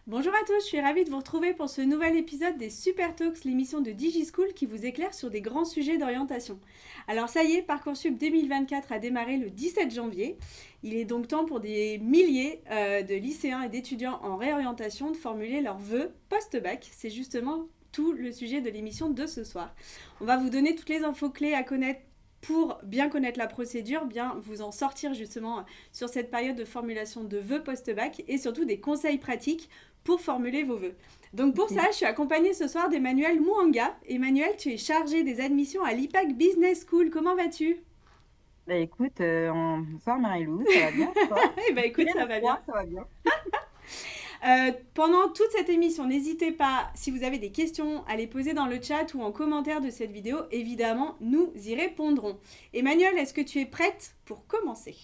Bonjour à tous, je suis ravie de vous retrouver pour ce nouvel épisode des Super Talks, l'émission de DigiSchool qui vous éclaire sur des grands sujets d'orientation. Alors ça y est, Parcoursup 2024 a démarré le 17 janvier. Il est donc temps pour des milliers de lycéens et d'étudiants en réorientation de formuler leurs vœux post-bac. C'est justement tout le sujet de l'émission de ce soir. On va vous donner toutes les infos clés à connaître pour bien connaître la procédure, bien vous en sortir justement sur cette période de formulation de vœux post-bac et surtout des conseils pratiques pour formuler vos vœux. Donc pour ça, Ok. je suis accompagnée ce soir d'Emmanuel Mouanga. Emmanuel, tu es chargé des admissions à l'IPAC Business School. Comment vas-tu? Bah écoute, bonsoir Marie-Lou, ça va bien toi? Eh ben écoute, Malgré ça le va froid, bien. ça va bien. Pendant toute cette émission, n'hésitez pas, si vous avez des questions, à les poser dans le chat ou en commentaire de cette vidéo. Évidemment, nous y répondrons. Emmanuel, est-ce que tu es prête pour commencer?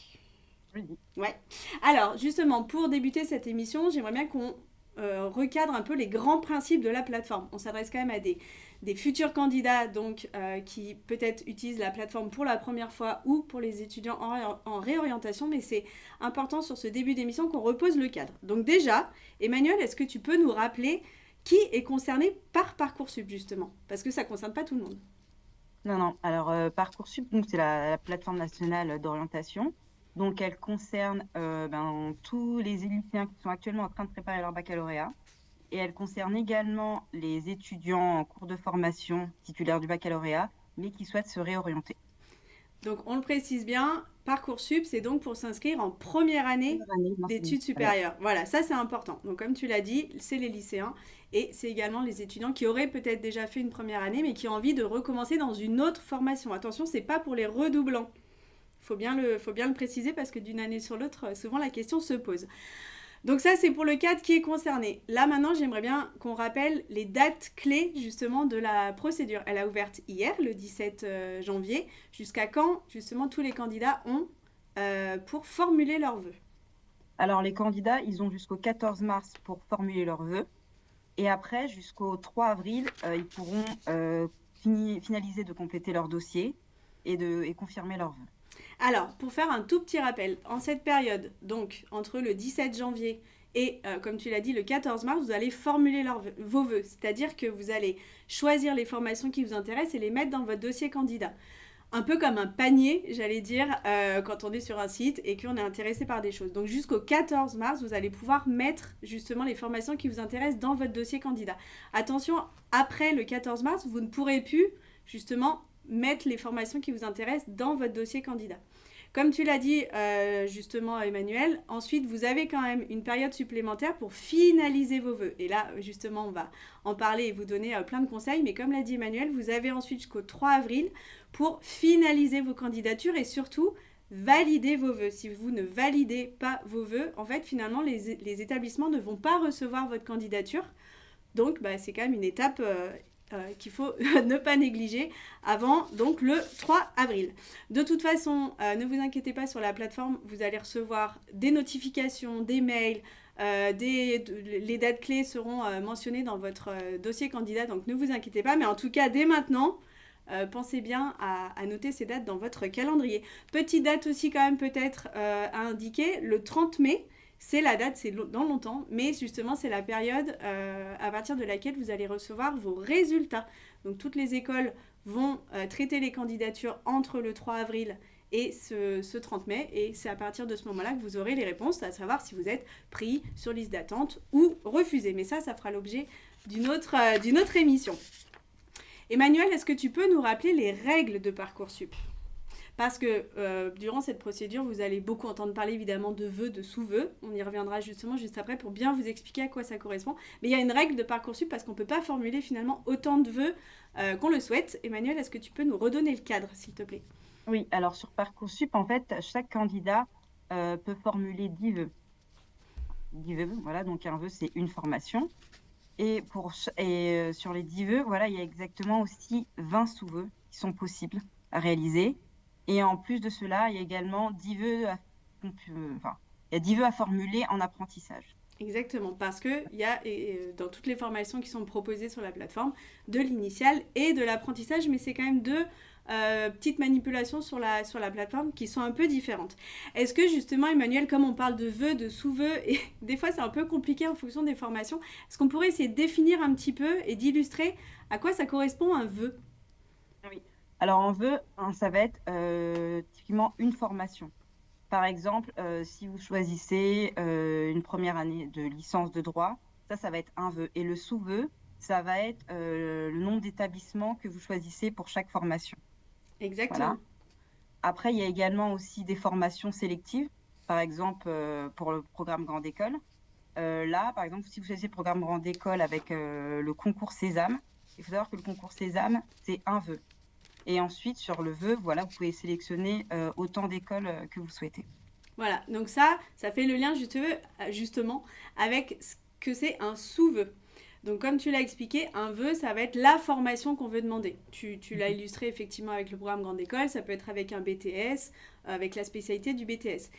Oui. Ouais. Alors, justement, pour débuter cette émission, j'aimerais bien qu'on recadre un peu les grands principes de la plateforme. On s'adresse quand même à des futurs candidats donc, qui peut-être utilisent la plateforme pour la première fois ou pour les étudiants en réorientation, mais c'est important sur ce début d'émission qu'on repose le cadre. Donc déjà, Emmanuel, est-ce que tu peux nous rappeler qui est concerné par Parcoursup justement? Parce que ça ne concerne pas tout le monde. Non, non. Alors Parcoursup, donc c'est la plateforme nationale d'orientation. Donc elle concerne tous les lycéens qui sont actuellement en train de préparer leur baccalauréat. Et elle concerne également les étudiants en cours de formation titulaires du baccalauréat, mais qui souhaitent se réorienter. Donc on le précise bien, Parcoursup, c'est donc pour s'inscrire en première année Première année de l'enseignement d'études supérieur. supérieures. Voilà, ça c'est important. Donc comme tu l'as dit, c'est les lycéens et c'est également les étudiants qui auraient peut-être déjà fait une première année mais qui ont envie de recommencer dans une autre formation. Attention, c'est pas pour les redoublants. Faut bien le préciser parce que d'une année sur l'autre, souvent la question se pose. Donc ça, c'est pour le cadre qui est concerné. Là, maintenant, j'aimerais bien qu'on rappelle les dates clés, justement, de la procédure. Elle a ouvert hier, le 17 janvier. Jusqu'à quand, justement, tous les candidats ont pour formuler leurs vœux. Alors les candidats, ils ont jusqu'au 14 mars pour formuler leurs vœux. Et après, jusqu'au 3 avril, ils pourront finaliser de compléter leur dossier et confirmer leurs vœux. Alors, pour faire un tout petit rappel, en cette période, donc entre le 17 janvier et, comme tu l'as dit, le 14 mars, vous allez formuler vos vœux. C'est-à-dire que vous allez choisir les formations qui vous intéressent et les mettre dans votre dossier candidat. Un peu comme un panier, j'allais dire, quand on est sur un site et qu'on est intéressé par des choses. Donc jusqu'au 14 mars, vous allez pouvoir mettre justement les formations qui vous intéressent dans votre dossier candidat. Attention, après le 14 mars, vous ne pourrez plus justement mettre les formations qui vous intéressent dans votre dossier candidat. Comme tu l'as dit justement Emmanuel, ensuite vous avez quand même une période supplémentaire pour finaliser vos vœux. Et là justement on va en parler et vous donner plein de conseils. Mais comme l'a dit Emmanuel, vous avez ensuite jusqu'au 3 avril pour finaliser vos candidatures et surtout valider vos vœux. Si vous ne validez pas vos vœux, en fait finalement les établissements ne vont pas recevoir votre candidature. Donc c'est quand même une étape qu'il faut ne pas négliger avant donc le 3 avril. De toute façon, ne vous inquiétez pas, sur la plateforme, vous allez recevoir des notifications, des mails, les dates clés seront mentionnées dans votre dossier candidat, donc ne vous inquiétez pas, mais en tout cas dès maintenant, pensez bien à noter ces dates dans votre calendrier. Petite date aussi quand même peut-être à indiquer, le 30 mai, c'est la date, c'est dans longtemps, mais justement c'est la période à partir de laquelle vous allez recevoir vos résultats. Donc toutes les écoles vont traiter les candidatures entre le 3 avril et ce 30 mai, et c'est à partir de ce moment-là que vous aurez les réponses, à savoir si vous êtes pris sur liste d'attente ou refusé. Mais ça fera l'objet d'une autre émission. Emmanuel, est-ce que tu peux nous rappeler les règles de Parcoursup? Parce que durant cette procédure, vous allez beaucoup entendre parler évidemment de vœux, de sous-vœux. On y reviendra justement juste après pour bien vous expliquer à quoi ça correspond. Mais il y a une règle de Parcoursup parce qu'on ne peut pas formuler finalement autant de vœux qu'on le souhaite. Emmanuel, est-ce que tu peux nous redonner le cadre, s'il te plaît? Oui, alors sur Parcoursup, en fait, chaque candidat peut formuler 10 vœux. 10 vœux, voilà, donc un vœu, c'est une formation. Et sur les 10 vœux, voilà, il y a exactement aussi 20 sous-vœux qui sont possibles à réaliser. Et en plus de cela, il y a également 10 vœux il y a 10 vœux à formuler en apprentissage. Exactement, parce qu'il y a dans toutes les formations qui sont proposées sur la plateforme de l'initial et de l'apprentissage, mais c'est quand même deux petites manipulations sur la plateforme qui sont un peu différentes. Est-ce que justement, Emmanuel, comme on parle de vœux, de sous-vœux, et des fois c'est un peu compliqué en fonction des formations, est-ce qu'on pourrait essayer de définir un petit peu et d'illustrer à quoi ça correspond un vœu? Oui. Alors, en vœu, hein, ça va être typiquement une formation. Par exemple, si vous choisissez une première année de licence de droit, ça va être un vœu. Et le sous-vœu, ça va être le nombre d'établissements que vous choisissez pour chaque formation. Voilà. Exactement. Après, il y a également aussi des formations sélectives, par exemple pour le programme Grande École. Là, par exemple, si vous choisissez le programme Grande École avec le concours Sésame, il faut savoir que le concours Sésame, c'est un vœu. Et ensuite, sur le vœu, voilà, vous pouvez sélectionner autant d'écoles que vous souhaitez. Voilà, donc ça fait le lien justement avec ce que c'est un sous-vœu. Donc comme tu l'as expliqué, un vœu, ça va être la formation qu'on veut demander. Tu l'as illustré effectivement avec le programme Grande École, ça peut être avec un BTS, avec la spécialité du BTS.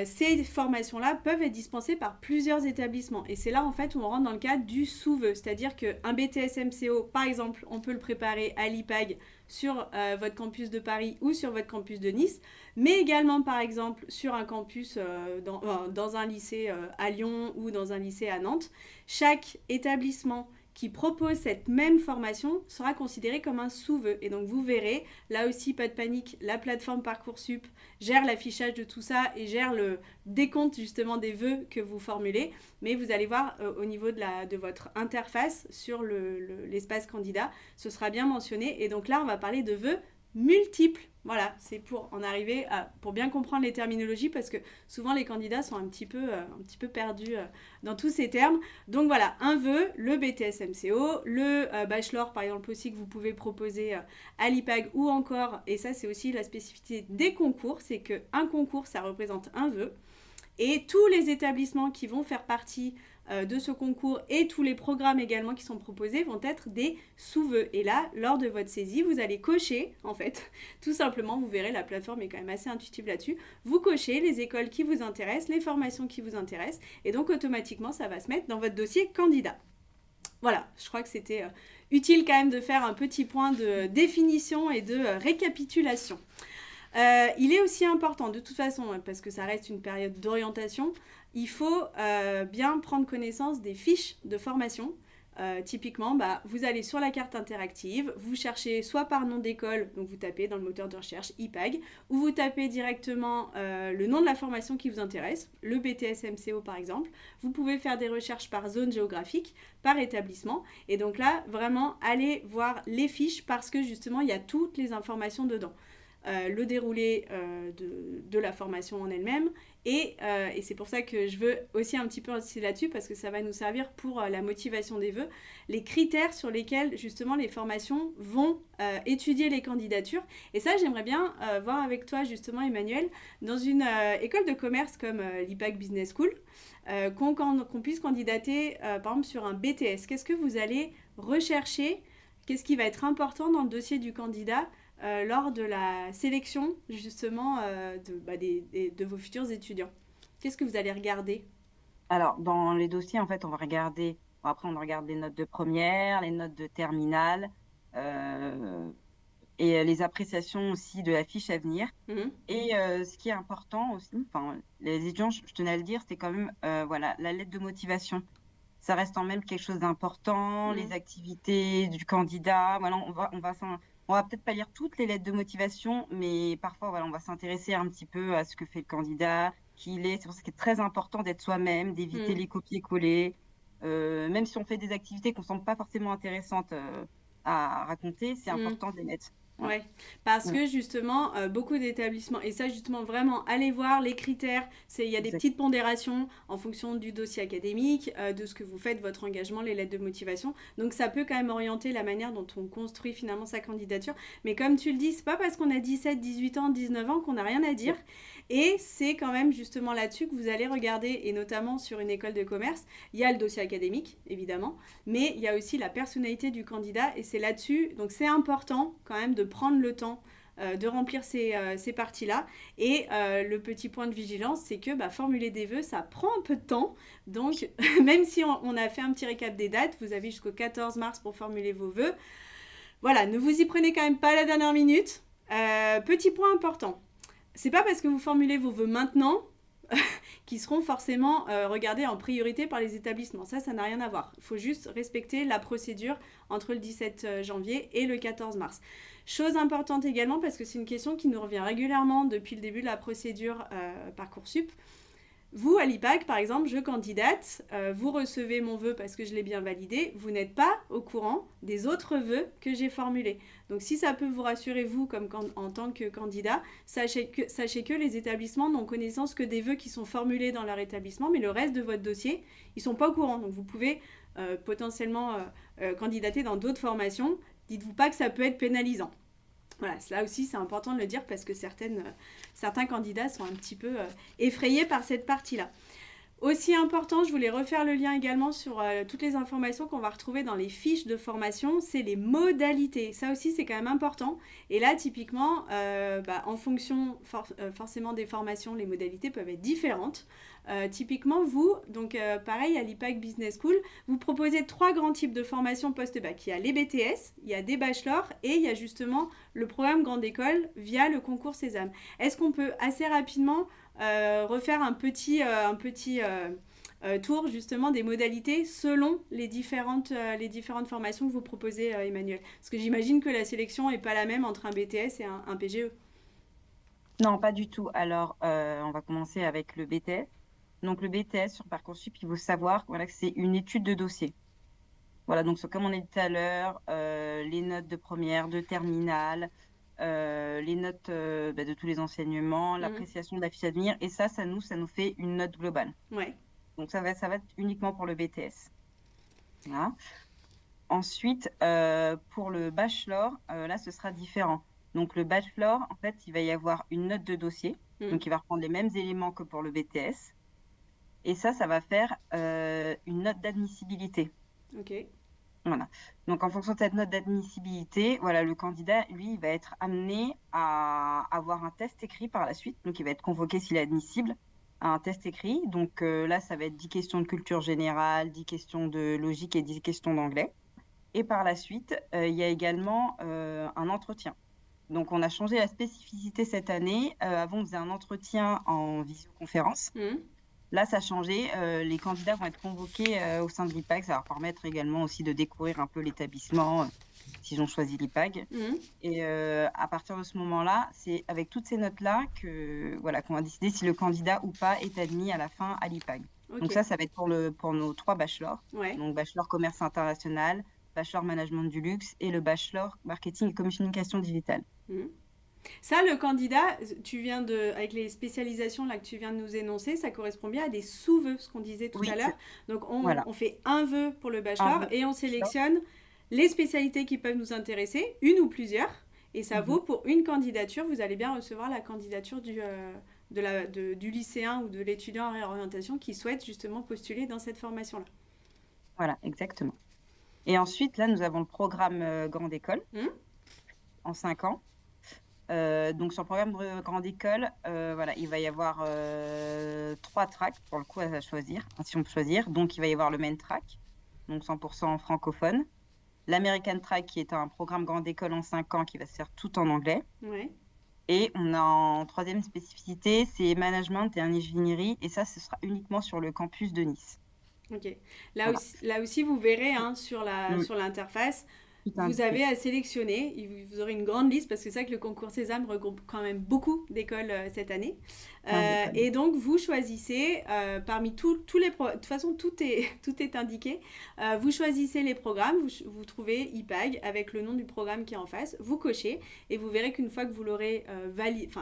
Ces formations-là peuvent être dispensées par plusieurs établissements. Et c'est là, en fait, où on rentre dans le cadre du sous-vœu. C'est-à-dire qu'un BTS MCO, par exemple, on peut le préparer à l'IPAG sur votre campus de Paris ou sur votre campus de Nice, mais également, par exemple, sur un campus dans un lycée à Lyon ou dans un lycée à Nantes. Chaque établissement qui propose cette même formation sera considéré comme un sous-vœu. Et donc vous verrez, là aussi pas de panique, la plateforme Parcoursup gère l'affichage de tout ça et gère le décompte justement des vœux que vous formulez. Mais vous allez voir au niveau de votre interface sur l'espace candidat, ce sera bien mentionné. Et donc là, on va parler de vœux multiples. Voilà, c'est pour en arriver pour bien comprendre les terminologies parce que souvent les candidats sont un petit peu perdus dans tous ces termes. Donc voilà, un vœu, le BTS MCO, le bachelor par exemple aussi que vous pouvez proposer à l'IPAG ou encore, et ça c'est aussi la spécificité des concours, c'est qu'un concours ça représente un vœu. Et tous les établissements qui vont faire partie de ce concours et tous les programmes également qui sont proposés vont être des sous-vœux. Et là, lors de votre saisie, vous allez cocher, en fait, tout simplement, vous verrez, la plateforme est quand même assez intuitive là-dessus, vous cochez les écoles qui vous intéressent, les formations qui vous intéressent, et donc automatiquement, ça va se mettre dans votre dossier candidat. Voilà, je crois que c'était utile quand même de faire un petit point de définition et de récapitulation. Il est aussi important, de toute façon, parce que ça reste une période d'orientation, il faut bien prendre connaissance des fiches de formation. Typiquement, vous allez sur la carte interactive, vous cherchez soit par nom d'école, donc vous tapez dans le moteur de recherche IPAG, ou vous tapez directement le nom de la formation qui vous intéresse, le BTS MCO par exemple. Vous pouvez faire des recherches par zone géographique, par établissement, et donc là, vraiment, allez voir les fiches parce que justement, il y a toutes les informations dedans. Le déroulé de la formation en elle-même. Et c'est pour ça que je veux aussi un petit peu insister là-dessus parce que ça va nous servir pour la motivation des vœux. Les critères sur lesquels justement les formations vont étudier les candidatures. Et ça, j'aimerais bien voir avec toi justement, Emmanuel, dans une école de commerce comme l'IPAC Business School, qu'on puisse candidater par exemple sur un BTS. Qu'est-ce que vous allez rechercher? Qu'est-ce qui va être important dans le dossier du candidat lors de la sélection justement de vos futurs étudiants? Qu'est-ce que vous allez regarder? Alors, dans les dossiers, en fait, on va regarder, après on regarde les notes de première, les notes de terminale, et les appréciations aussi de la fiche à venir. Et ce qui est important aussi, enfin, les étudiants, je tenais à le dire, c'est quand même voilà, la lettre de motivation. Ça reste quand même quelque chose d'important, les activités du candidat. Voilà, on va peut-être pas lire toutes les lettres de motivation, mais parfois, voilà, on va s'intéresser un petit peu à ce que fait le candidat, qui il est. C'est pour ça que c'est très important d'être soi-même, d'éviter les copier-coller. Même si on fait des activités qu'on ne semble pas forcément intéressantes à raconter, c'est important de les mettre. Voilà. Ouais, parce que justement, beaucoup d'établissements, et ça justement vraiment, allez voir les critères, il y a des petites pondérations en fonction du dossier académique, de ce que vous faites, votre engagement, les lettres de motivation, donc ça peut quand même orienter la manière dont on construit finalement sa candidature, mais comme tu le dis, c'est pas parce qu'on a 17, 18 ans, 19 ans qu'on n'a rien à dire, et c'est quand même justement là-dessus que vous allez regarder, et notamment sur une école de commerce, il y a le dossier académique, évidemment, mais il y a aussi la personnalité du candidat, et c'est là-dessus, donc c'est important quand même de prendre le temps de remplir ces parties-là. Et le petit point de vigilance, c'est que formuler des vœux, ça prend un peu de temps. Donc, même si on a fait un petit récap des dates, vous avez jusqu'au 14 mars pour formuler vos vœux. Voilà, ne vous y prenez quand même pas à la dernière minute. Petit point important, c'est pas parce que vous formulez vos vœux maintenant qui seront forcément regardés en priorité par les établissements. Ça n'a rien à voir. Il faut juste respecter la procédure entre le 17 janvier et le 14 mars. Chose importante également, parce que c'est une question qui nous revient régulièrement depuis le début de la procédure Parcoursup. Vous, à l'IPAC, par exemple, je candidate, vous recevez mon vœu parce que je l'ai bien validé, vous n'êtes pas au courant des autres vœux que j'ai formulés. Donc si ça peut vous rassurer, vous, comme en tant que candidat, sachez que les établissements n'ont connaissance que des vœux qui sont formulés dans leur établissement, mais le reste de votre dossier, ils ne sont pas au courant. Donc vous pouvez potentiellement candidater dans d'autres formations. Dites-vous pas que ça peut être pénalisant. Voilà, là aussi c'est important de le dire parce que certains candidats sont un petit peu effrayés par cette partie-là. Aussi important, je voulais refaire le lien également sur toutes les informations qu'on va retrouver dans les fiches de formation, c'est les modalités. Ça aussi, c'est quand même important. Et là, typiquement, en fonction forcément des formations, les modalités peuvent être différentes. Typiquement, vous, donc pareil, à l'IPAC Business School, vous proposez 3 grands types de formations post-bac. Il y a les BTS, il y a des bachelors et il y a justement le programme Grande École via le concours Sésame. Est-ce qu'on peut assez rapidement refaire un petit tour justement des modalités selon les différentes formations que vous proposez, Emmanuel? Parce que j'imagine que la sélection n'est pas la même entre un BTS et un PGE. Non, pas du tout. Alors, on va commencer avec le BTS. Donc, le BTS sur Parcoursup, il faut savoir que c'est une étude de dossier. Voilà, donc comme on a dit tout à l'heure, les notes de première, de terminale, les notes de tous les enseignements, l'appréciation de la fiche à venir, et ça nous fait une note globale. Ouais. Donc ça va être uniquement pour le BTS. Voilà. Ensuite, pour le bachelor, là, ce sera différent. Donc le bachelor, en fait, il va y avoir une note de dossier, donc il va reprendre les mêmes éléments que pour le BTS, et ça va faire une note d'admissibilité. Ok. Voilà. Donc, en fonction de cette note d'admissibilité, voilà, le candidat, lui, il va être amené à avoir un test écrit par la suite. Donc, il va être convoqué s'il est admissible à un test écrit. Donc, là, ça va être 10 questions de culture générale, 10 questions de logique et 10 questions d'anglais. Et par la suite, il y a également un entretien. Donc, on a changé la spécificité cette année. Avant, on faisait un entretien en visioconférence. Là, ça a changé. Les candidats vont être convoqués au sein de l'IPAG. Ça va leur permettre également aussi de découvrir un peu l'établissement s'ils ont choisi l'IPAG. Et à partir de ce moment-là, c'est avec toutes ces notes-là qu'on va décider si le candidat ou pas est admis à la fin à l'IPAG. Okay. Donc ça va être pour nos 3 bachelors. Ouais. Donc bachelor commerce international, bachelor management du luxe et le bachelor marketing et communication digitale. Ça, le candidat, avec les spécialisations là que tu viens de nous énoncer, ça correspond bien à des sous-vœux, ce qu'on disait tout à l'heure. Donc, on fait un vœu pour le bachelor et on sélectionne les spécialités qui peuvent nous intéresser, une ou plusieurs. Et ça vaut pour une candidature. Vous allez bien recevoir la candidature du lycéen ou de l'étudiant en réorientation qui souhaite justement postuler dans cette formation-là. Voilà, exactement. Et ensuite, là, nous avons le programme Grande École en 5 ans. Donc sur le programme de Grande École, il va y avoir 3 tracks pour le coup à choisir, si on peut choisir. Donc il va y avoir le main track, donc 100% francophone. L'American track qui est un programme Grande École en 5 ans qui va se faire tout en anglais. Ouais. Et on a en 3e spécificité, c'est management et ingénierie. Et ça, ce sera uniquement sur le campus de Nice. Ok. Là aussi, vous verrez sur l'interface. Vous avez à sélectionner, vous aurez une grande liste parce que c'est ça que le concours Sésame regroupe quand même beaucoup d'écoles cette année. Et donc vous choisissez parmi tous les programmes, de toute façon tout est indiqué, vous choisissez les programmes, vous trouvez IPAG avec le nom du programme qui est en face, vous cochez et vous verrez qu'une fois que vous l'aurez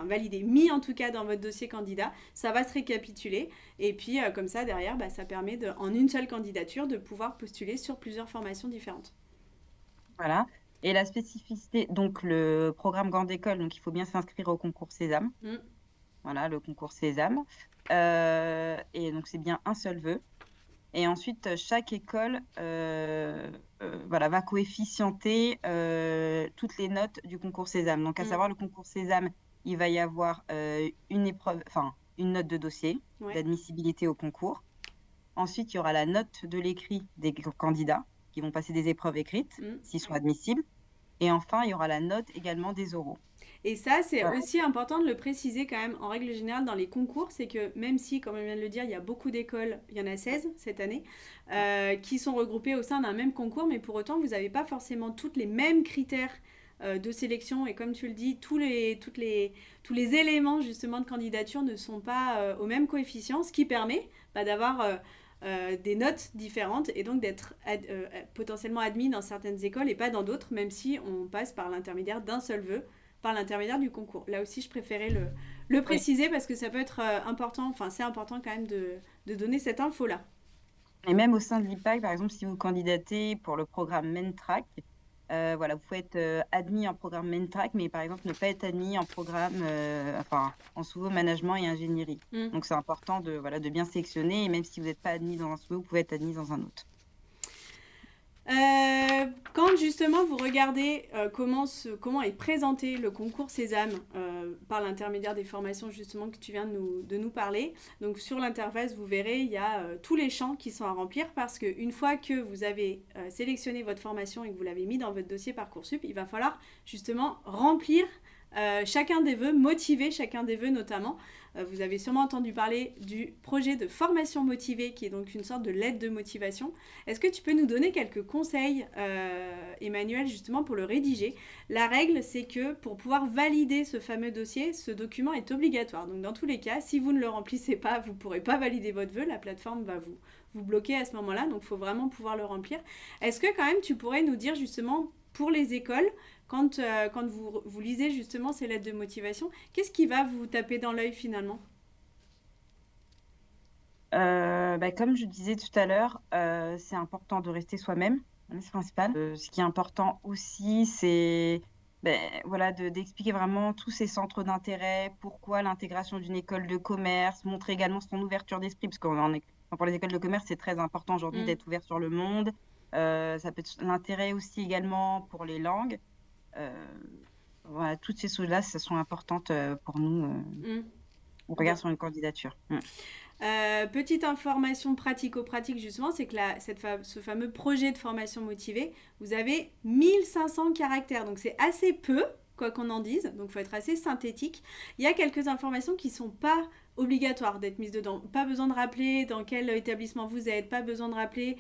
validé, mis en tout cas dans votre dossier candidat, ça va se récapituler et puis comme ça derrière, ça permet en une seule candidature de pouvoir postuler sur plusieurs formations différentes. Voilà. Et la spécificité, donc le programme Grande École, donc il faut bien s'inscrire au concours Sésame. Voilà, le concours Sésame. Et donc c'est bien un seul vœu. Et ensuite, chaque école voilà, va coefficienter toutes les notes du concours Sésame. Donc, à Mm. savoir, le concours Sésame, il va y avoir une épreuve, enfin, une note de dossier Ouais. d'admissibilité au concours. Ensuite, il y aura la note de l'écrit des candidats qui vont passer des épreuves écrites, Mm. s'ils sont admissibles. Et enfin, il y aura la note également des oraux. Et ça, c'est Voilà. aussi important de le préciser quand même en règle générale dans les concours, c'est que même si, comme on vient de le dire, il y a beaucoup d'écoles, il y en a 16 cette année, qui sont regroupées au sein d'un même concours, mais pour autant, vous n'avez pas forcément tous les mêmes critères de sélection et comme tu le dis, tous les éléments justement de candidature ne sont pas au même coefficient, ce qui permet d'avoir des notes différentes et donc d'être potentiellement admis dans certaines écoles et pas dans d'autres, même si on passe par l'intermédiaire d'un seul vœu, par l'intermédiaire du concours. Là aussi, je préférais le Oui. préciser parce que ça peut être important, enfin c'est important quand même de donner cette info-là. Et même au sein de l'IPAC, par exemple, si vous candidatez pour le programme Mentrac, voilà, vous pouvez être admis en programme Mentrac, mais par exemple ne pas être admis en programme, enfin, en SWO management et ingénierie. Mm. Donc c'est important voilà, de bien sélectionner, et même si vous n'êtes pas admis dans un SWO, vous pouvez être admis dans un autre. Quand justement vous regardez comment est présenté le concours Sésame par l'intermédiaire des formations justement que tu viens de nous parler, donc sur l'interface vous verrez il y a tous les champs qui sont à remplir parce qu'une fois que vous avez sélectionné votre formation et que vous l'avez mis dans votre dossier Parcoursup, il va falloir justement remplir chacun des vœux, motiver chacun des vœux notamment. Vous avez sûrement entendu parler du projet de formation motivée qui est donc une sorte de lettre de motivation. Est-ce que tu peux nous donner quelques conseils, Emmanuel, justement pour le rédiger? La règle, c'est que pour pouvoir valider ce fameux dossier, ce document est obligatoire. Donc dans tous les cas, si vous ne le remplissez pas, vous ne pourrez pas valider votre vœu. La plateforme va vous bloquer à ce moment-là. Donc il faut vraiment pouvoir le remplir. Est-ce que quand même tu pourrais nous dire justement pour les écoles, quand vous lisez justement ces lettres de motivation, qu'est-ce qui va vous taper dans l'œil finalement? Comme je disais tout à l'heure, c'est important de rester soi-même, hein, c'est principal. Ce qui est important aussi, c'est voilà, d'expliquer vraiment tous ces centres d'intérêt, pourquoi l'intégration d'une école de commerce, montrer également son ouverture d'esprit, parce pour les écoles de commerce, c'est très important aujourd'hui d'être ouvert sur le monde. Ça peut être l'intérêt aussi également pour les langues. Voilà, toutes ces choses-là, ce sont importantes pour nous. On regarde sur une candidature. Petite information pratico-pratique justement, c'est que ce fameux projet de formation motivée, vous avez 1500 caractères, donc c'est assez peu, quoi qu'on en dise, donc il faut être assez synthétique. Il y a quelques informations qui ne sont pas obligatoires d'être mises dedans. Pas besoin de rappeler dans quel établissement vous êtes, pas besoin de rappeler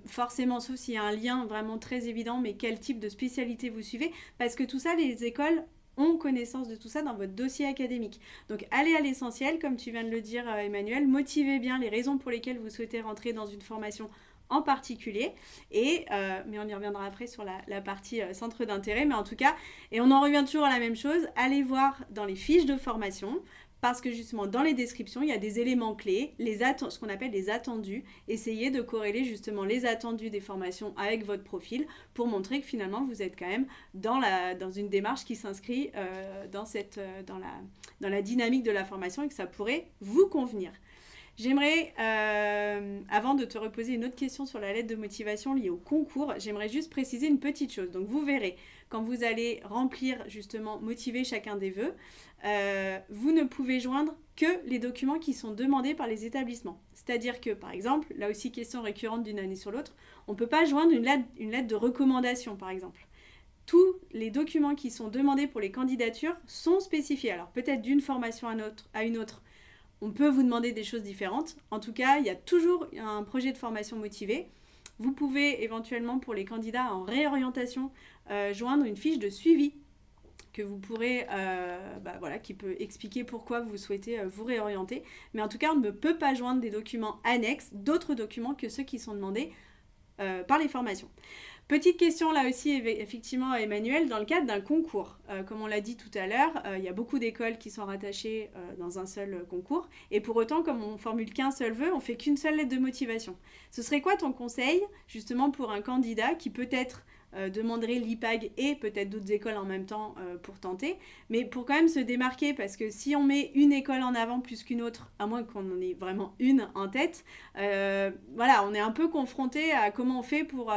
forcément, sauf s'il y a un lien vraiment très évident, mais quel type de spécialité vous suivez, parce que tout ça, les écoles ont connaissance de tout ça dans votre dossier académique. Donc allez à l'essentiel, comme tu viens de le dire Emmanuel, motivez bien les raisons pour lesquelles vous souhaitez rentrer dans une formation en particulier, mais on y reviendra après sur la partie centre d'intérêt, mais en tout cas, et on en revient toujours à la même chose, allez voir dans les fiches de formation, parce que justement dans les descriptions, il y a des éléments clés, ce qu'on appelle les attendus. Essayez de corréler justement les attendus des formations avec votre profil pour montrer que finalement vous êtes quand même dans une démarche qui s'inscrit dans la dynamique de la formation et que ça pourrait vous convenir. J'aimerais, avant de te reposer une autre question sur la lettre de motivation liée au concours, j'aimerais juste préciser une petite chose. Donc vous verrez, quand vous allez remplir justement, motiver chacun des vœux, vous ne pouvez joindre que les documents qui sont demandés par les établissements. C'est-à-dire que, par exemple, là aussi question récurrente d'une année sur l'autre, on ne peut pas joindre une lettre de recommandation, par exemple. Tous les documents qui sont demandés pour les candidatures sont spécifiés. Alors peut-être d'une formation à une autre, on peut vous demander des choses différentes. En tout cas, il y a toujours un projet de formation motivé. Vous pouvez éventuellement, pour les candidats en réorientation, joindre une fiche de suivi que vous pourrez, qui peut expliquer pourquoi vous souhaitez vous réorienter. Mais en tout cas, on ne peut pas joindre des documents annexes, d'autres documents que ceux qui sont demandés par les formations. Petite question là aussi, effectivement, Emmanuel, dans le cadre d'un concours, comme on l'a dit tout à l'heure, il y a beaucoup d'écoles qui sont rattachées dans un seul concours, et pour autant, comme on formule qu'un seul vœu, on fait qu'une seule lettre de motivation. Ce serait quoi ton conseil, justement, pour un candidat qui peut-être demanderait l'IPAG et peut-être d'autres écoles en même temps pour tenter. Mais pour quand même se démarquer, parce que si on met une école en avant plus qu'une autre, à moins qu'on en ait vraiment une en tête, voilà, on est un peu confronté à comment on fait pour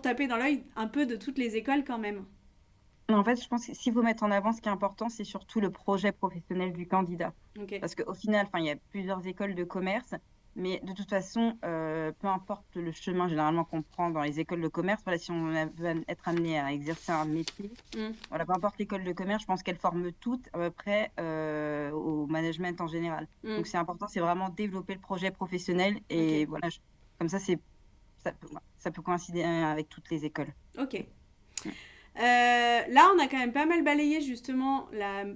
taper dans l'œil un peu de toutes les écoles quand même. En fait, je pense que s'il faut mettre en avant, ce qui est important, c'est surtout le projet professionnel du candidat. Ok. Parce qu'au final, enfin, il y a plusieurs écoles de commerce, mais de toute façon, peu importe le chemin généralement qu'on prend dans les écoles de commerce, voilà, si on veut être amené à exercer un métier, Mm. voilà, peu importe l'école de commerce, je pense qu'elles forment toutes à peu près au management en général. Mm. Donc c'est important, c'est vraiment développer le projet professionnel et Ok. voilà, comme ça, ça peut coïncider avec toutes les écoles. Ok. Mm. Là, on a quand même pas mal balayé justement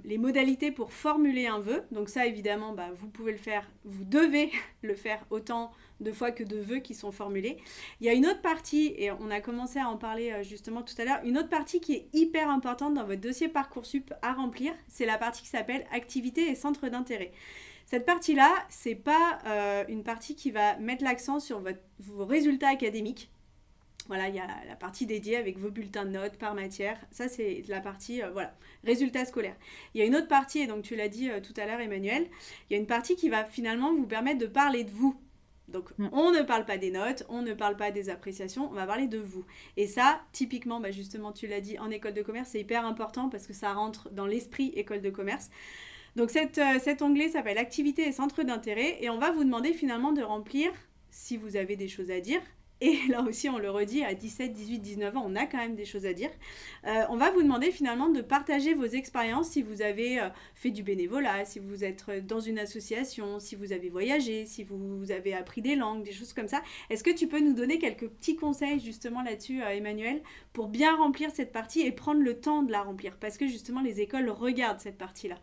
les modalités pour formuler un vœu. Donc ça, évidemment, vous pouvez le faire, vous devez le faire autant de fois que de vœux qui sont formulés. Il y a une autre partie, et on a commencé à en parler justement tout à l'heure, une autre partie qui est hyper importante dans votre dossier Parcoursup à remplir, c'est la partie qui s'appelle activités et centres d'intérêt. Cette partie-là, c'est pas une partie qui va mettre l'accent sur vos résultats académiques. Voilà, il y a la partie dédiée avec vos bulletins de notes par matière. Ça, c'est la partie, résultats scolaires. Il y a une autre partie, et donc tu l'as dit tout à l'heure, Emmanuel, il y a une partie qui va finalement vous permettre de parler de vous. Donc, on ne parle pas des notes, on ne parle pas des appréciations, on va parler de vous. Et ça, typiquement, justement, tu l'as dit, en école de commerce, c'est hyper important parce que ça rentre dans l'esprit école de commerce. Donc, cet onglet s'appelle Activités et centres d'intérêt, et on va vous demander finalement de remplir, si vous avez des choses à dire. Et là aussi, on le redit, à 17, 18, 19 ans, on a quand même des choses à dire. On va vous demander finalement de partager vos expériences si vous avez fait du bénévolat, si vous êtes dans une association, si vous avez voyagé, si vous avez appris des langues, des choses comme ça. Est-ce que tu peux nous donner quelques petits conseils justement là-dessus, Emmanuel, pour bien remplir cette partie et prendre le temps de la remplir? Parce que justement, les écoles regardent cette partie-là.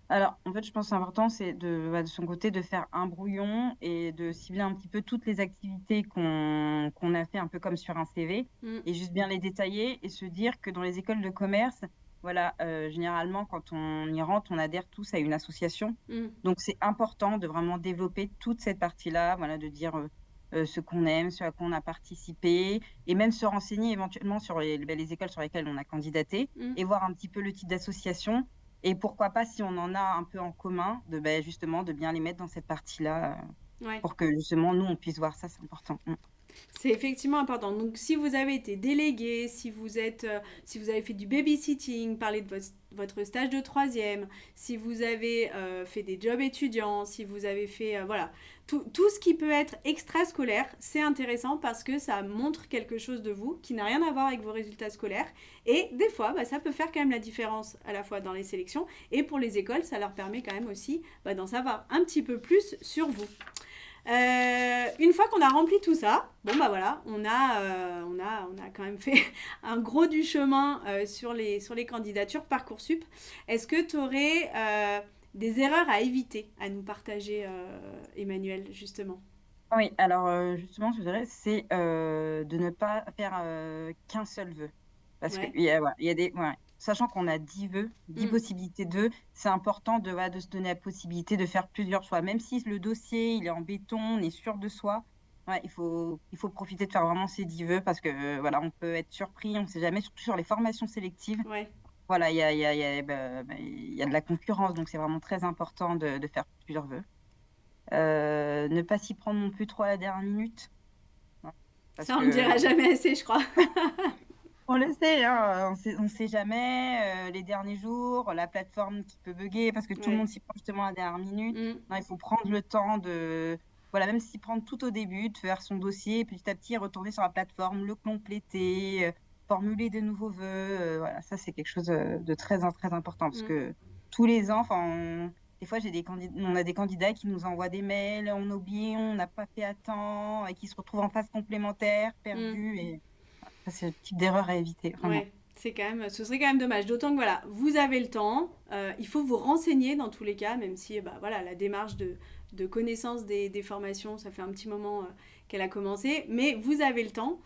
Alors, en fait, je pense que c'est important, c'est de son côté de faire un brouillon et de cibler un petit peu toutes les activités qu'on a fait un peu comme sur un CV et juste bien les détailler et se dire que dans les écoles de commerce, voilà, généralement, quand on y rentre, on adhère tous à une association. Donc, c'est important de vraiment développer toute cette partie-là, voilà, de dire ce qu'on aime, ce à quoi on a participé et même se renseigner éventuellement sur les écoles sur lesquelles on a candidaté et voir un petit peu le type d'association. Et pourquoi pas, si on en a un peu en commun, justement, de bien les mettre dans cette partie-là, pour que justement, nous, on puisse voir ça, c'est important. C'est effectivement important. Donc, si vous avez été délégué, si vous avez fait du babysitting, parler de votre stage de troisième, si vous avez fait des jobs étudiants, si vous avez fait, tout ce qui peut être extrascolaire, c'est intéressant parce que ça montre quelque chose de vous qui n'a rien à voir avec vos résultats scolaires. Et des fois, ça peut faire quand même la différence à la fois dans les sélections et pour les écoles, ça leur permet quand même aussi d'en savoir un petit peu plus sur vous. Une fois qu'on a rempli tout ça, on a quand même fait un gros du chemin sur les candidatures Parcoursup. Est-ce que tu aurais des erreurs à éviter à nous partager, Emmanuel, justement? Oui, alors justement, je dirais, c'est de ne pas faire qu'un seul vœu. Parce qu'il y a des... Sachant qu'on a 10 vœux, 10 possibilités de vœux, c'est important de se donner la possibilité de faire plusieurs choix. Même si le dossier il est en béton, on est sûr de soi, il faut profiter de faire vraiment ces 10 vœux parce que on peut être surpris, on ne sait jamais, surtout sur les formations sélectives. Voilà, il y a de la concurrence, donc c'est vraiment très important de faire plusieurs vœux. Ne pas s'y prendre non plus trop à la dernière minute. Ça, on ne dira jamais assez, je crois. On le sait, hein, on sait jamais, les derniers jours, la plateforme qui peut bugger parce que tout le monde s'y prend justement à la dernière minute. Non, il faut prendre le temps même s'y prendre tout au début, de faire son dossier, et petit à petit retourner sur la plateforme, le compléter, formuler de nouveaux vœux. Ça, c'est quelque chose de très, très important parce que tous les ans, des fois, on a des candidats qui nous envoient des mails, on oublie, on n'a pas fait à temps, et qui se retrouvent en phase complémentaire, perdus. Et ça, c'est le type d'erreur à éviter. Vraiment. Ouais, ce serait quand même dommage. D'autant que vous avez le temps, il faut vous renseigner dans tous les cas, même si la démarche de connaissance des formations, ça fait un petit moment qu'elle a commencé, mais vous avez le temps.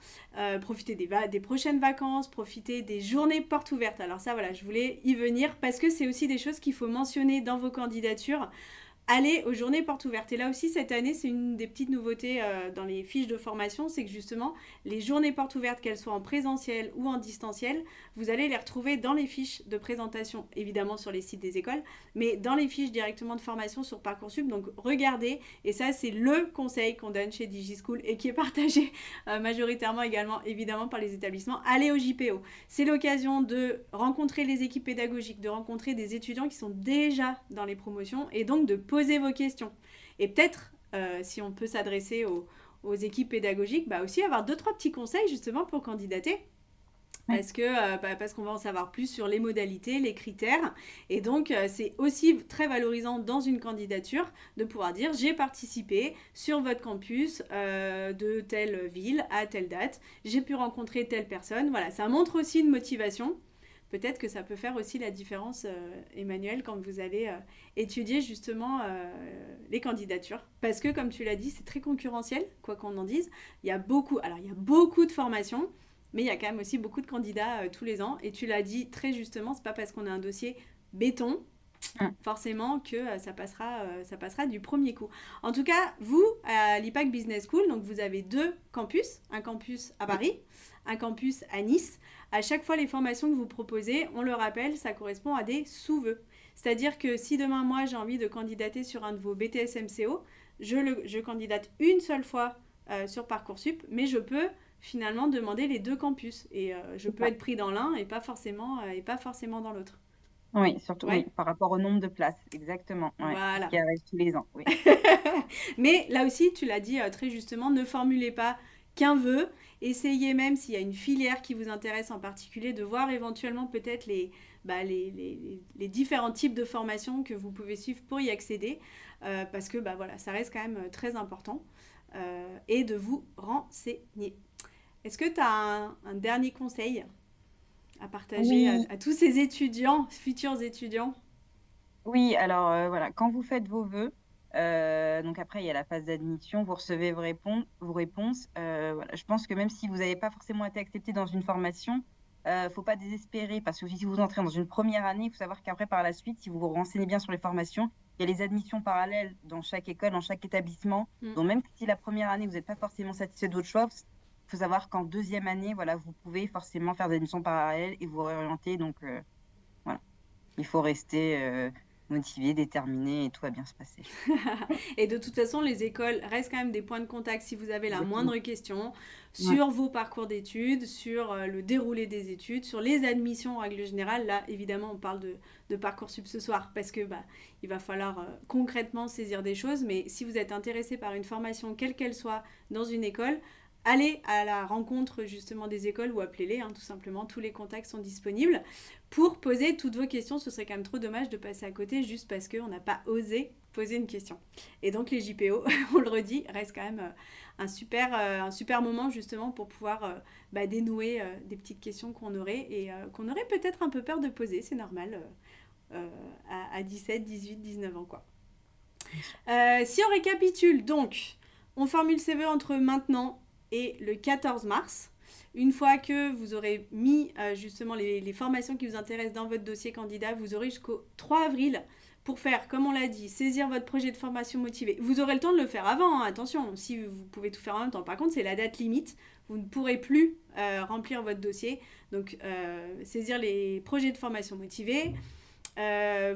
Profitez des prochaines vacances, profitez des journées portes ouvertes. Alors ça, je voulais y venir parce que c'est aussi des choses qu'il faut mentionner dans vos candidatures. aller aux journées portes ouvertes. Et là aussi, cette année, c'est une des petites nouveautés dans les fiches de formation, c'est que justement, les journées portes ouvertes, qu'elles soient en présentiel ou en distanciel, vous allez les retrouver dans les fiches de présentation, évidemment sur les sites des écoles, mais dans les fiches directement de formation sur Parcoursup. Donc regardez, et ça c'est le conseil qu'on donne chez DigiSchool et qui est partagé majoritairement également évidemment par les établissements. Allez au JPO. C'est l'occasion de rencontrer les équipes pédagogiques, de rencontrer des étudiants qui sont déjà dans les promotions et donc de poser vos questions. Et peut-être, si on peut s'adresser aux équipes pédagogiques, bah aussi avoir 2-3 petits conseils justement pour candidater. Parce qu'on va en savoir plus sur les modalités, les critères. Et donc, c'est aussi très valorisant dans une candidature de pouvoir dire j'ai participé sur votre campus de telle ville à telle date. J'ai pu rencontrer telle personne. Voilà, ça montre aussi une motivation. Peut-être que ça peut faire aussi la différence, Emmanuel, quand vous allez étudier justement les candidatures. Parce que, comme tu l'as dit, c'est très concurrentiel, quoi qu'on en dise. Il y a beaucoup de formations. Mais il y a quand même aussi beaucoup de candidats tous les ans. Et tu l'as dit très justement, c'est pas parce qu'on a un dossier béton, forcément que ça passera du premier coup. En tout cas, vous, à l'IPAC Business School, donc vous avez 2 campus. Un campus à Paris, un campus à Nice. À chaque fois, les formations que vous proposez, on le rappelle, ça correspond à des sous-vœux. C'est-à-dire que si demain, moi, j'ai envie de candidater sur un de vos BTS MCO, je candidate une seule fois sur Parcoursup, mais je peux finalement demander les 2 campus et je peux être pris dans l'un et pas forcément dans l'autre. Oui, surtout oui, par rapport au nombre de places, exactement. Ouais, Voilà. ce qui arrive tous les ans. Oui. Mais là aussi, tu l'as dit très justement, ne formulez pas qu'un vœu. Essayez même, s'il y a une filière qui vous intéresse en particulier, de voir éventuellement peut-être les différents types de formations que vous pouvez suivre pour y accéder. Parce que voilà, ça reste quand même très important. Et de vous renseigner. Est-ce que tu as un dernier conseil à partager à tous ces étudiants, futurs étudiants? Oui, alors voilà, quand vous faites vos vœux, donc après il y a la phase d'admission, vous recevez vos réponses. Voilà, je pense que même si vous n'avez pas forcément été accepté dans une formation, faut pas désespérer parce que si vous entrez dans une première année, il faut savoir qu'après par la suite, si vous vous renseignez bien sur les formations, il y a les admissions parallèles dans chaque école, dans chaque établissement. Donc même si la première année vous n'êtes pas forcément satisfait de votre choix, il faut savoir qu'en deuxième année, voilà, vous pouvez forcément faire des admissions parallèles et vous réorienter. Donc voilà, il faut rester motivé, déterminé et tout va bien se passer. Et de toute façon, les écoles restent quand même des points de contact si vous avez la Exactement. moindre question sur vos parcours d'études, sur le déroulé des études, sur les admissions en règle générale. Là, évidemment, on parle de Parcoursup ce soir parce que il va falloir concrètement saisir des choses. Mais si vous êtes intéressé par une formation, quelle qu'elle soit, dans une école, allez à la rencontre justement des écoles ou appelez-les, tout simplement. Tous les contacts sont disponibles pour poser toutes vos questions. Ce serait quand même trop dommage de passer à côté juste parce qu'on n'a pas osé poser une question. Et donc les JPO, on le redit, reste quand même un super moment justement pour pouvoir dénouer des petites questions qu'on aurait et qu'on aurait peut-être un peu peur de poser. C'est normal à 17, 18, 19 ans quoi. Si on récapitule, donc, on formule ses vœux entre maintenant et le 14 mars. Une fois que vous aurez mis justement les formations qui vous intéressent dans votre dossier candidat, vous aurez jusqu'au 3 avril pour faire, comme on l'a dit, saisir votre projet de formation motivé. Vous aurez le temps de le faire avant, attention, si vous pouvez tout faire en même temps. Par contre, c'est la date limite. Vous ne pourrez plus remplir votre dossier. Donc, saisir les projets de formation motivés.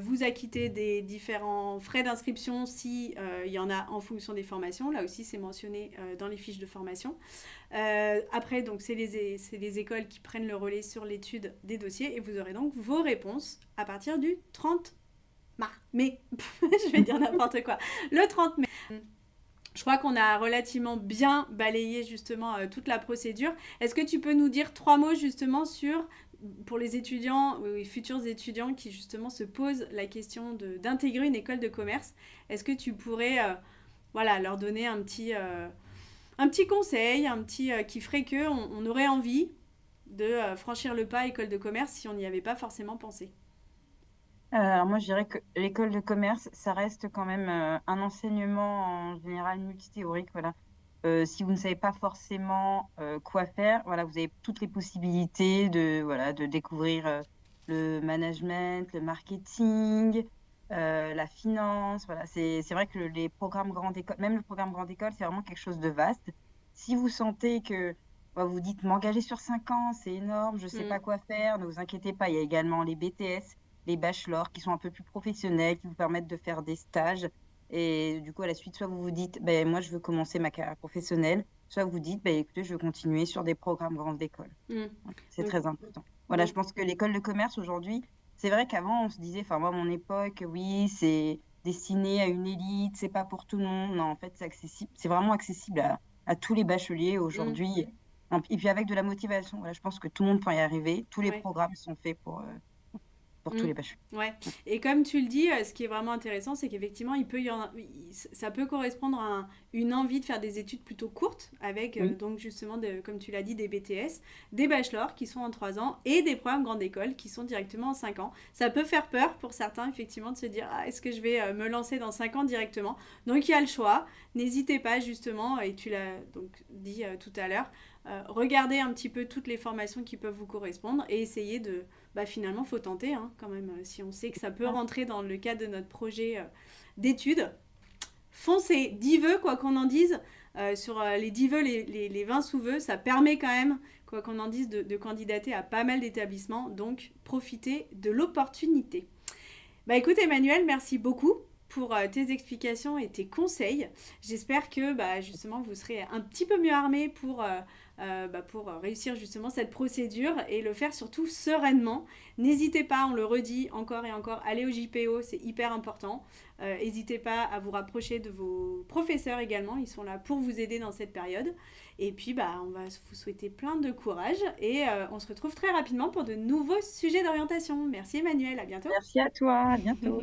Vous acquittez des différents frais d'inscription si il y en a en fonction des formations. Là aussi, c'est mentionné dans les fiches de formation. Après, donc, c'est les écoles qui prennent le relais sur l'étude des dossiers et vous aurez donc vos réponses à partir du 30 mai. Je vais dire n'importe quoi. Le 30 mai. Je crois qu'on a relativement bien balayé justement toute la procédure. Est-ce que tu peux nous dire 3 mots justement pour les étudiants ou les futurs étudiants qui justement se posent la question d'intégrer une école de commerce? Est-ce que tu pourrais leur donner un petit conseil, qui ferait qu'on aurait envie de franchir le pas école de commerce si on n'y avait pas forcément pensé? Alors moi, je dirais que l'école de commerce, ça reste quand même un enseignement en général multithéorique. Voilà. Si vous ne savez pas forcément quoi faire, voilà, vous avez toutes les possibilités de découvrir le management, le marketing, la finance, voilà. C'est vrai que les programmes grande école, même le programme grande école, c'est vraiment quelque chose de vaste. Si vous sentez que bah, vous dites m'engager sur 5 ans, c'est énorme, je sais Mm. pas quoi faire, ne vous inquiétez pas, il y a également les BTS, les bachelors qui sont un peu plus professionnels, qui vous permettent de faire des stages. Et du coup, à la suite, soit vous vous dites, ben, moi, je veux commencer ma carrière professionnelle, soit vous dites, ben, écoutez, je veux continuer sur des programmes grande école. Mm. Ouais, c'est Donc, très important. Voilà, je donc pense que l'école de commerce aujourd'hui, c'est vrai qu'avant, on se disait, enfin, moi, à mon époque, oui, c'est destiné à une élite, c'est pas pour tout le monde. Non, en fait, c'est accessible, c'est vraiment accessible à tous les bacheliers mm, aujourd'hui. Et puis avec de la motivation, voilà, je pense que tout le monde peut y arriver. Tous les ouais. programmes sont faits pour tous Mm. les bacheliers. Ouais. Et comme tu le dis, ce qui est vraiment intéressant, c'est qu'effectivement, ça peut correspondre à une envie de faire des études plutôt courtes, avec Oui, donc justement, comme tu l'as dit, des BTS, des bachelors qui sont en 3 ans et des programmes grande école qui sont directement en 5 ans. Ça peut faire peur pour certains, effectivement, de se dire, ah, est-ce que je vais me lancer dans 5 ans directement? Donc il y a le choix. N'hésitez pas, justement, et tu l'as donc dit tout à l'heure, regardez un petit peu toutes les formations qui peuvent vous correspondre et essayez de bah finalement, faut tenter hein, quand même. Si on sait que ça peut rentrer dans le cadre de notre projet d'études, foncez, 10 vœux, quoi qu'on en dise. Sur les 10 vœux, les 20 sous-vœux, ça permet quand même, quoi qu'on en dise, de candidater à pas mal d'établissements. Donc, profitez de l'opportunité. Bah écoute Emmanuel, merci beaucoup pour tes explications et tes conseils. J'espère que bah, justement vous serez un petit peu mieux armé pour réussir justement cette procédure et le faire surtout sereinement. N'hésitez pas, on le redit encore et encore, allez au JPO, c'est hyper important. N'hésitez pas à vous rapprocher de vos professeurs également, ils sont là pour vous aider dans cette période. Et puis bah, on va vous souhaiter plein de courage et on se retrouve très rapidement pour de nouveaux sujets d'orientation. Merci Emmanuel, à bientôt. merci à toi, à bientôt.